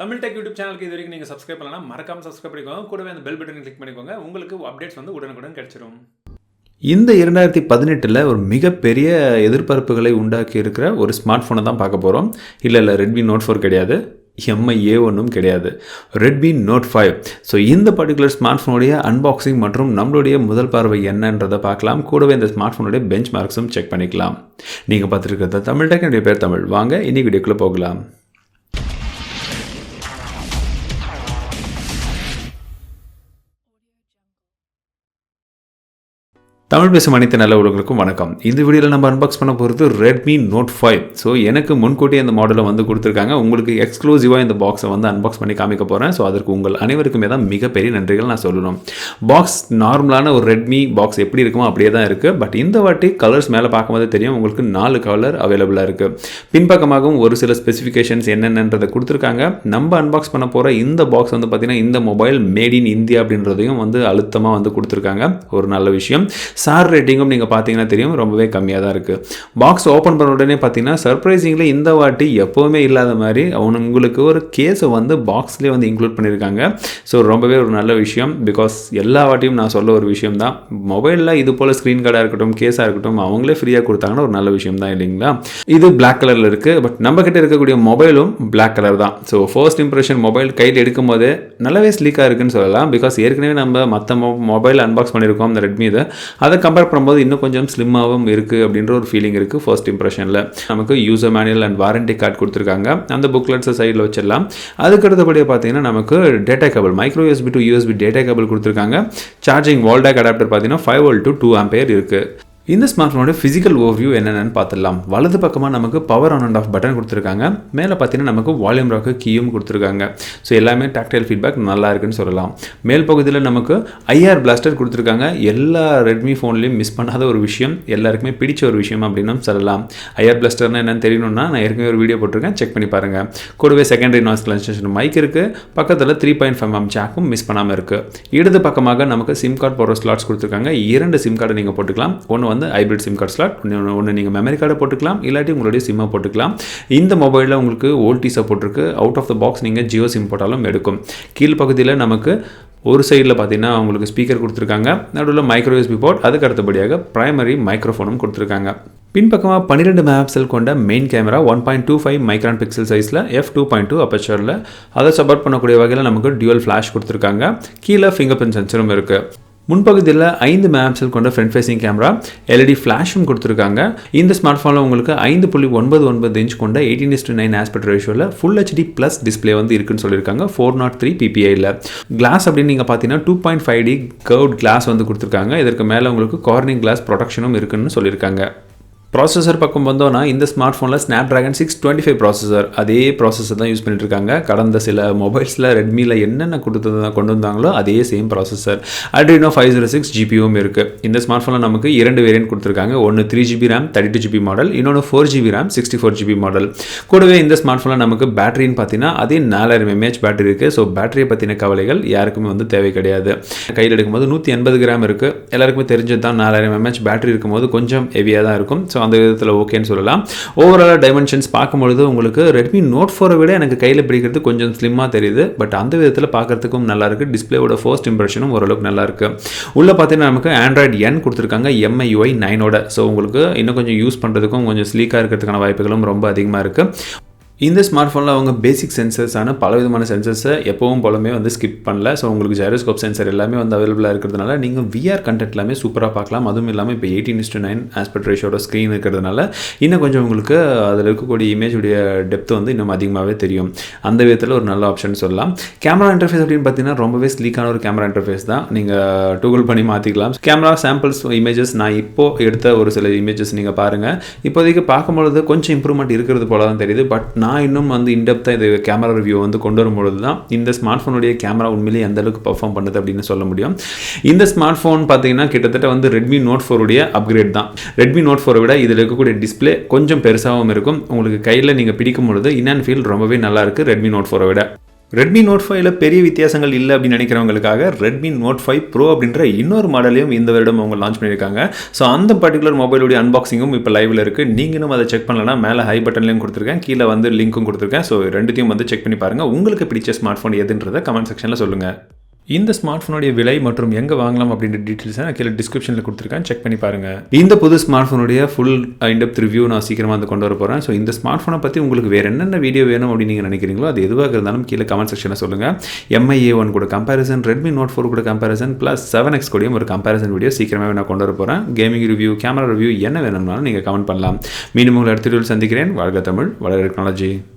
Tamil tech YouTube சேனலுக்கு இது வரைக்கும் நீங்கள் சப்ஸ்கிரைப் பண்ணலாம், மறக்காமல் சப்ஸ்கிரைப் பண்ணிக்கோங்க. கூடவே அந்த பெல் பட்டனை கிளிக் பண்ணிக்கோங்க. உங்களுக்கு அப்டேட்ஸ் வந்து உடனுக்குடன் கிடைச்சிரும். இந்த 2018 ஒரு மிகப்பெரிய எதிர்பார்ப்புகளை உண்டாக்கி இருக்கிற ஒரு ஸ்மார்ட் ஃபோனை தான் பார்க்க போகிறோம். இல்லை ரெட்மி நோட் 4 கிடையாது, எம்ஐ A1 கிடையாது, ரெட்மி நோட் 5. ஸோ இந்த பர்டிகுலர் ஸ்மார்ட் ஃபோனுடைய அன்பாக்சிங் மற்றும் நம்மளுடைய முதல் பார்வை என்னன்றதை பார்க்கலாம். கூடவே இந்த ஸ்மார்ட் ஃபோனுடைய பெஞ்ச் மார்க்ஸும் செக் பண்ணிக்கலாம். நீங்கள் பார்த்துருக்கிறது தமிழ் டெக், என்னுடைய பேர் தமிழ். வாங்க இன்னைக்கு வீடியோக்குள்ளே போகலாம். தமிழ் பேசும் அனைத்து நல்ல உலகளுக்கும் வணக்கம். இந்த வீடியோவில் நம்ம அன்பாக்ஸ் பண்ண போகிறது ரெட்மி நோட் 5. ஸோ எனக்கு முன்கூட்டியே இந்த மாடலை வந்து கொடுத்துருக்காங்க. உங்களுக்கு எக்ஸ்க்ளூசிவாக இந்த பாக்ஸை வந்து அன்பாக்ஸ் பண்ணி காமிக்க போகிறேன். ஸோ அதற்கு உங்கள் அனைவருக்குமே தான் மிகப்பெரிய நன்றிகள் நான் சொல்லணும். பாக்ஸ் நார்மலான ஒரு ரெட்மி பாக்ஸ் எப்படி இருக்குமோ அப்படியே தான் இருக்குது. பட் இந்த வாட்டி கலர்ஸ் மேலே பார்க்கும்போது தெரியும், உங்களுக்கு 4 கலர் அவைலபிளாக இருக்குது. பின்பக்கமாகவும் ஒரு சில ஸ்பெசிஃபிகேஷன்ஸ் என்னென்னன்றதை கொடுத்துருக்காங்க. நம்ம அன்பாக்ஸ் பண்ண போகிற இந்த பாக்ஸ் வந்து பார்த்திங்கன்னா இந்த மொபைல் மேட் இன் இந்தியா அப்படின்றதையும் வந்து அழுத்தமாக வந்து கொடுத்துருக்காங்க. ஒரு நல்ல விஷயம். சார் ரேட்டிங்கும் நீங்கள் பார்த்தீங்கன்னா தெரியும், ரொம்பவே கம்மியாக தான் இருக்குது. பாக்ஸ் ஓப்பன் பண்ண உடனே பார்த்தீங்கன்னா சர்ப்ரைசிங்லி இந்த வாட்டி எப்போவுமே இல்லாத மாதிரி உங்களுக்கு ஒரு கேஸை வந்து பாக்ஸ்லேயே வந்து இன்க்ளூட் பண்ணியிருக்காங்க. ஸோ ரொம்பவே ஒரு நல்ல விஷயம். பிகாஸ் எல்லா வாட்டியும் நான் சொல்ல ஒரு விஷயம் தான், மொபைலில் இது போல் ஸ்க்ரீன் கார்டாக இருக்கட்டும், கேஸாக இருக்கட்டும், அவங்களே ஃப்ரீயாக கொடுத்தாங்கன்னா ஒரு நல்ல விஷயம் தான் இல்லைங்களா. இது பிளாக் கலரில் இருக்குது. பட் நம்ம கிட்ட இருக்கக்கூடிய மொபைலும் பிளாக் கலர் தான். ஸோ ஃபர்ஸ்ட் இம்ப்ரெஷன் மொபைல் கையில் எடுக்கும் போதே நல்லாவே ஸ்லீக்காக இருக்குன்னு சொல்லலாம். பிகாஸ் ஏற்கனவே நம்ம மற்ற மொபைல் அன்பாக்ஸ் பண்ணியிருக்கோம் இந்த ரெட்மி இதை. அதை கம்பேர் பண்ணும்போது இன்னும் கொஞ்சம் ஸ்லிம்மாகவும் இருக்குது அப்படின்ற ஒரு ஃபீலிங் இருக்குது ஃபர்ஸ்ட் இம்ப்ரெஷனில். நமக்கு user manual and warranty card கொடுத்துருக்காங்க. அந்த புக்லெட்ஸை சைடில் வச்சிடலாம். அதுக்கு அடுத்தபடியாக பார்த்தீங்கன்னா நமக்கு data cable, micro USB to USB data cable கொடுத்துருக்காங்க. சார்ஜிங் வால்டாக் அடாப்டர் பார்த்தீங்கன்னா 5 volt to 2 ampere இருக்குது. இந்த ஸ்மார்ட் ஃபோனோட ஃபிசிக்கல் ஓவர்வியூ என்னென்னு பார்த்துடலாம். வலது பக்கமாக நமக்கு power on and off button கொடுத்துருக்காங்க. மேலே பார்த்தீங்கன்னா நமக்கு வால்யூம் ராக்கு கீயும் கொடுத்துருக்காங்க. ஸோ எல்லாமே டாக்டைல் ஃபீட்பேக் நல்லா இருக்குன்னு சொல்லலாம். மேல் பகுதியில் நமக்கு IR பிளாஸ்டர் கொடுத்துருக்காங்க. எல்லா ரெட்மி ஃபோன்லேயும் மிஸ் பண்ணாத ஒரு விஷயம், எல்லாருக்குமே பிடிச்ச ஒரு விஷயம் அப்படின்னு சொல்லலாம். IR பிளாஸ்டர்னா என்னென்னு தெரியணும்னா நான் ஏற்கனவே ஒரு வீடியோ போட்டிருக்கேன், செக் பண்ணி பாருங்கள். கூடவே செகண்டரி நாய்ஸ் கேன்சலேஷன் மைக் இருக்குது. பக்கத்தில் 3.5mm ஜாக்கும் மிஸ் பண்ணாமல் இருக்குது. இடது பக்கமாக நமக்கு சிம் கார்டு போடுற ஸ்லாட்ஸ் கொடுத்துருக்காங்க. 2 சிம் கார்டை நீங்கள் போட்டுக்கலாம். ஒன்று வந்து ஹைப்ரிட் சிம் கார்டு ஸ்லாட், ஒன்று நீங்கள் மெமரி கார்டை போட்டுக்கலாம், இல்லாட்டி உங்களுடைய சிம்மை போட்டுக்கலாம். இந்த மொபைலில் உங்களுக்கு ஓல்டி சப்போர்ட் இருக்குது. அவுட் ஆஃப் த பாக்ஸ் நீங்கள் ஜியோ சிம் போட்டாலும் எடுக்கும். கீழ் பகுதியில் நமக்கு ஒரு சைடில் பார்த்தீங்கன்னா உங்களுக்கு ஸ்பீக்கர் கொடுத்துருக்காங்க. நடுவில் மைக்ரோ USB போர்ட், அதுக்கு அடுத்தபடியாக பிரைமரி மைக்ரோஃபோனும் கொடுத்துருக்காங்க. பின்பக்கமாக 12 மெகாபிக்சல் கொண்ட மெயின் கேமரா 1.25 மைக்ரான் பிக்சல் சைஸில் f2.2 அப்பச்சரில் அதை சப்போர்ட் பண்ணக்கூடிய வகையில் நமக்கு டியூவல் ஃப்ளாஷ் கொடுத்துருக்காங்க. கீழே ஃபிங்கர் பிரிண்ட் சென்சரும் இருக்குது. முன்பகுதியில் 5 மெகாபிக்சல் கொண்ட ஃப்ரண்ட் ஃபேசிங் கேமரா, LED ஃப்ளாஷும் கொடுத்துருக்காங்க. இந்த ஸ்மார்ட் ஃபோனில் உங்களுக்கு 5.99 இன்ச் கொண்ட 18:9 ஆஸ்பெக்ட் ரேஷியோவில் ஃபுல் HD ப்ளஸ் டிஸ்பிளே வந்து இருக்குன்னு சொல்லியிருக்காங்க. 403 PPIயில். கிளாஸ் அப்படின்னு நீங்கள் பார்த்தீங்கன்னா 2.5D கர்வ்ட் கிளாஸ் வந்து கொடுத்துருக்காங்க. இதற்கு மேலே உங்களுக்கு கார்னிங் கிளாஸ் ப்ரொடெக்ஷனும் இருக்குன்னு சொல்லியிருக்காங்க. ப்ராசஸர் பக்கம் வந்தோன்னா இந்த ஸ்மார்ட் ஃபோனில் Snapdragon 625 ப்ராசஸர், அதே ப்ராசஸர் தான் யூஸ் பண்ணிட்டுருக்காங்க. கடந்த சில மொபைல்ஸில் ரெட்மியில் என்னென்ன கொண்டு வந்தாங்களோ அதே சேம் ப்ராசஸர். Adreno 506 GPUவும் இருக்குது. இந்த ஸ்மார்ட் ஃபோனில் நமக்கு 2 வேரியன்ட் கொடுத்துருக்காங்க. ஒன்று 3GB RAM 32GB மாடல், இன்னொன்று 4GB RAM 64GB மாடல். கூடவே இந்த ஸ்மார்ட் ஃபோனில் நமக்கு பேட்டரின்னு பார்த்தீங்கன்னா அதே 4000 mAh பேட்டரி இருக்குது. ஸோ பேட்டரியை பற்றின கவலைகள் யாருக்குமே வந்து தேவை கிடையாது. கையில் எடுக்கும்போது 180 கிராம் இருக்குது. எல்லாருக்குமே தெரிஞ்சது தான் 4000 mAh பேட்டரி இருக்கும்போது கொஞ்சம் ஹெவியாக தான் இருக்கும். ஸோ அந்த விதத்தில் ஓகேன்னு சொல்லலாம். ஓவராலாக டைமென்ஷன்ஸ் பார்க்கும்பொழுது உங்களுக்கு ரெட்மி நோட் 4 விட எனக்கு கையில் பிடிக்கிறது கொஞ்சம் ஸ்லிம்மாக தெரியுது. பட் அந்த விதத்தில் பார்க்குறதுக்கும் நல்லாயிருக்கு. டிஸ்பிளேவோட ஃபர்ஸ்ட் இம்ப்ரெஷனும் ஓரளவுக்கு நல்லாயிருக்கு. உள்ளே பார்த்தீங்கன்னா நமக்கு Android N கொடுத்துருக்காங்க MIUI 9ஓட. ஸோ உங்களுக்கு இன்னும் கொஞ்சம் யூஸ் பண்ணுறதுக்கும் கொஞ்சம் ஸ்லீக்காக இருக்கிறதுக்கான வாய்ப்புகளும் ரொம்ப அதிகமாக இருக்குது. இந்த ஸ்மார்ட் ஃபோனில் அவங்க பேசிக் சென்சர்ஸான பலவிதமான சென்சர்ஸை எப்பவும் போலமே வந்து ஸ்கிப் பண்ணல. ஸோ உங்களுக்கு ஜைரோஸ்கோப் சென்சர் எல்லாமே வந்து அவைலபிளாக இருக்கிறதுனால நீங்கள் VR கண்டென்ட் எல்லாமே சூப்பராக பார்க்கலாம். அதுவும் இல்லாமல் இப்போ 18:9 ஆஸ்பெக்ட் ரேஷியோட ஸ்க்ரீன் இருக்கிறதுனால இன்னும் கொஞ்சம் உங்களுக்கு அதில் இருக்கக்கூடிய இமேஜுடைய டெப்த் வந்து இன்னும் அதிகமாகவே தெரியும். அந்த விதத்தில் ஒரு நல்ல ஆப்ஷன் சொல்லலாம். கேமரா இன்டர்ஃபேஸ் அப்படின்னு பார்த்தீங்கன்னா ரொம்பவே ஸ்லீக்கான ஒரு கேமரா இன்டர்ஃபேஸ் தான். நீங்கள் டூகுள் பண்ணி மாற்றிக்கலாம். கேமரா சாம்பிள்ஸ் இமேஜஸ் நான் இப்போது எடுத்த ஒரு சில இமேஜஸ் நீங்கள் பாருங்கள். இப்போதைக்கு பார்க்கும்பொழுது கொஞ்சம் இம்ப்ரூவ்மெண்ட் இருக்கிறது போல தான் தெரியுது. பட் நான் இன்னும் வந்து இன்டெப்த்தாக இது கேமரா ரிவ்யூ வந்து கொண்டு வரும்பொழுது தான் இந்த ஸ்மார்ட் ஃபோனுடைய கேமரா உண்மையிலேயே எந்த அளவுக்கு பர்ஃபார்ம் பண்ணுது அப்படின்னு சொல்ல முடியும். இந்த ஸ்மார்ட் ஃபோன் பார்த்தீங்கன்னா கிட்டத்தட்ட வந்து ரெட்மி நோட் 4 உடைய அப்கிரேட் தான். ரெட்மி நோட் 4 விட இதில் இருக்கக்கூடிய டிஸ்பிளே கொஞ்சம் பெருசாகவும் இருக்கும். உங்களுக்கு கையில் நீங்கள் பிடிக்கும் பொழுது இன் அண்ட் ஃபீல் ரொம்பவே நல்லா இருக்குது ரெட்மி நோட் 4 விட. ரெட்மி நோட் 5ல பெரிய வித்தியாசங்கள் இல்லை அப்படின்னு நினைக்கிறவங்களுக்காக ரெட்மி நோட் 5 ப்ரோ அப்படின்ற இன்னொரு மாடலையும் இந்த வருடம் அவங்க லான்ச் பண்ணியிருக்காங்க. ஸோ அந்த பர்டிகுலர் மொபைலுடைய அன்பாக்சிங்கும் இப்போ லைவில் இருக்குது. நீங்களும் அதை செக் பண்ணலன்னா மேலே ஹை பட்டன்லையும் கொடுத்துருக்கேன், கீழே வந்து லிங்க்கும் கொடுத்துருக்கேன். ஸோ ரெண்டுத்தையும் வந்து செக் பண்ணி பாருங்கள். உங்களுக்கு பிடிச்ச ஸ்மார்ட் ஃபோன் எதுன்றதை கமெண்ட் செக்ஷனில் சொல்லுங்கள். இந்த ஸ்மார்ட் ஃபோனுடைய விலை மற்றும் எங்கே வாங்கலாம் அப்படின்ற டீட்டெயில்ஸை நான் கீழே டிஸ்கிரிப்ஷனில் கொடுத்துருக்கேன், செக் பண்ணி பாருங்கள். இந்த புது ஸ்மார்ட் ஃபோனுடைய ஃபுல் இன்டெப்த் ரிவ்யூ நான் சீக்கிரமாக வந்து கொண்டு வர போகிறேன். ஸோ இந்த ஸ்மார்ட் ஃபோனை பற்றி உங்களுக்கு வேறு என்னென்ன வீடியோ வேணும் அப்படின்னு நீங்கள் நினைக்கிறீங்களோ அது எதுவாக இருந்தாலும் கீழே கமெண்ட் செக்ஷனில் சொல்லுங்கள். MI-A1 கூட கம்பேரிசன், ரெட்மி நோட் 4 கூட கம்பேரிசன், ப்ளஸ் 7X கூடயும் ஒரு கம்பேரிசன் வீடியோ சீக்கிரமாக நான் கொண்டு வர போகிறேன். கேமிங் ரிவ்யூ, கேமரா ரிவ்யூ என்ன வேணும்னாலும் நீங்கள் கமெண்ட் பண்ணலாம். மீண்டும் உங்களை அடுத்த வீடியோவில் சந்திக்கிறேன். வாழ்க தமிழ், வளர டெக்னாலஜி.